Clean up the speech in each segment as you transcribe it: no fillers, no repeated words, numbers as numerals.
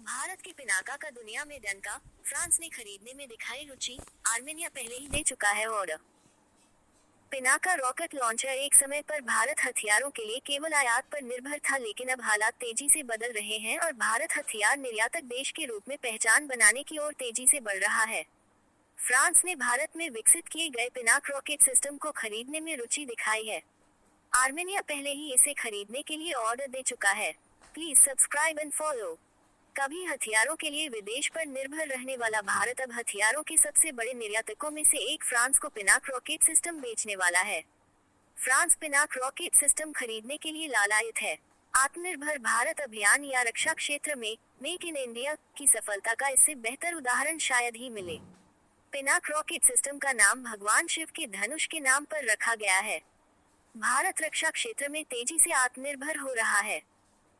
भारत के पिनाका का दुनिया में डंका, फ्रांस ने खरीदने में दिखाई रुचि, आर्मेनिया पहले ही दे चुका है ऑर्डर। पिनाका रॉकेट लॉन्चर एक समय पर भारत हथियारों के लिए केवल आयात पर निर्भर था, लेकिन अब हालात तेजी से बदल रहे हैं और भारत हथियार निर्यातक देश के रूप में पहचान बनाने की ओर तेजी से बढ़ रहा है। फ्रांस ने भारत में विकसित किए गए पिनाक रॉकेट सिस्टम को खरीदने में रुचि दिखाई है। आर्मेनिया पहले ही इसे खरीदने के लिए ऑर्डर दे चुका है। Please subscribe and follow. कभी हथियारों के लिए विदेश पर निर्भर रहने वाला भारत अब हथियारों के सबसे बड़े निर्यातकों में से एक फ्रांस को पिनाक रॉकेट सिस्टम बेचने वाला है। फ्रांस पिनाक रॉकेट सिस्टम खरीदने के लिए लालायित है। आत्मनिर्भर भारत अभियान या रक्षा क्षेत्र में मेक इन इंडिया की सफलता का इससे बेहतर उदाहरण शायद ही मिले। पिनाक रॉकेट सिस्टम का नाम भगवान शिव के धनुष के नाम पर रखा गया है। भारत रक्षा क्षेत्र में तेजी से आत्मनिर्भर हो रहा है।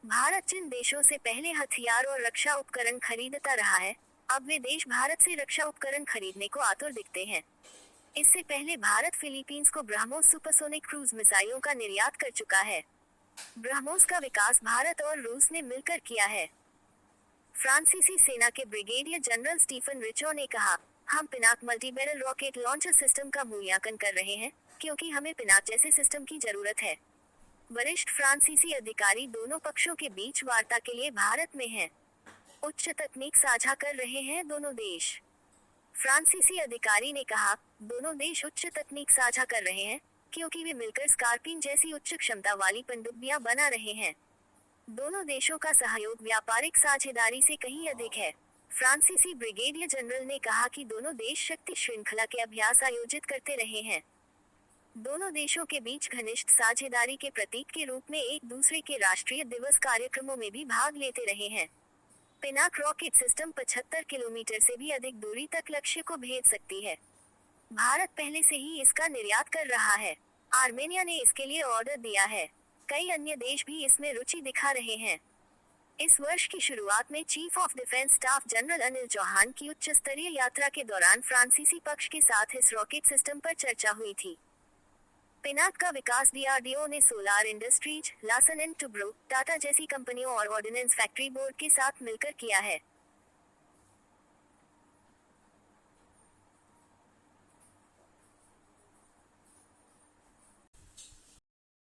भारत जिन देशों से पहले हथियार और रक्षा उपकरण खरीदता रहा है, अब वे देश भारत से रक्षा उपकरण खरीदने को आतुर दिखते हैं। इससे पहले भारत फिलीपींस को ब्रह्मोस सुपरसोनिक क्रूज मिसाइलों का निर्यात कर चुका है। ब्रह्मोस का विकास भारत और रूस ने मिलकर किया है। फ्रांसीसी सेना के ब्रिगेडियर जनरल स्टीफन रिचो ने कहा, हम Pinaka multi barrel rocket launcher system का मूल्यांकन कर रहे हैं, क्योंकि हमें पिनाक जैसे सिस्टम की जरूरत है। वरिष्ठ फ्रांसीसी अधिकारी दोनों पक्षों के बीच वार्ता के लिए भारत में हैं। उच्च तकनीक साझा कर रहे हैं दोनों देश। फ्रांसीसी अधिकारी ने कहा, दोनों देश उच्च तकनीक साझा कर रहे हैं, क्योंकि वे मिलकर स्कॉर्पियन जैसी उच्च क्षमता वाली पनडुब्बियां बना रहे हैं। दोनों देशों का सहयोग व्यापारिक साझेदारी से कहीं अधिक है। फ्रांसीसी ब्रिगेडियर जनरल ने कहा कि दोनों देश शक्ति श्रृंखला के अभ्यास आयोजित करते रहे हैं। दोनों देशों के बीच घनिष्ठ साझेदारी के प्रतीक के रूप में एक दूसरे के राष्ट्रीय दिवस कार्यक्रमों में भी भाग लेते रहे हैं। पिनाक रॉकेट सिस्टम 75 किलोमीटर से भी अधिक दूरी तक लक्ष्य को भेद सकती है। भारत पहले से ही इसका निर्यात कर रहा है। आर्मेनिया ने इसके लिए ऑर्डर दिया है। कई अन्य देश भी इसमें रुचि दिखा रहे हैं। इस वर्ष की शुरुआत में chief of defence staff general Anil Chauhan की उच्च स्तरीय यात्रा के दौरान फ्रांसीसी पक्ष के साथ इस रॉकेट सिस्टम पर चर्चा हुई थी। पिनाक का विकास डीआरडीओ ने solar industries, Larsen and Toubro, Tata जैसी कंपनियों और ऑर्डिनेंस फैक्ट्री बोर्ड के साथ मिलकर किया है।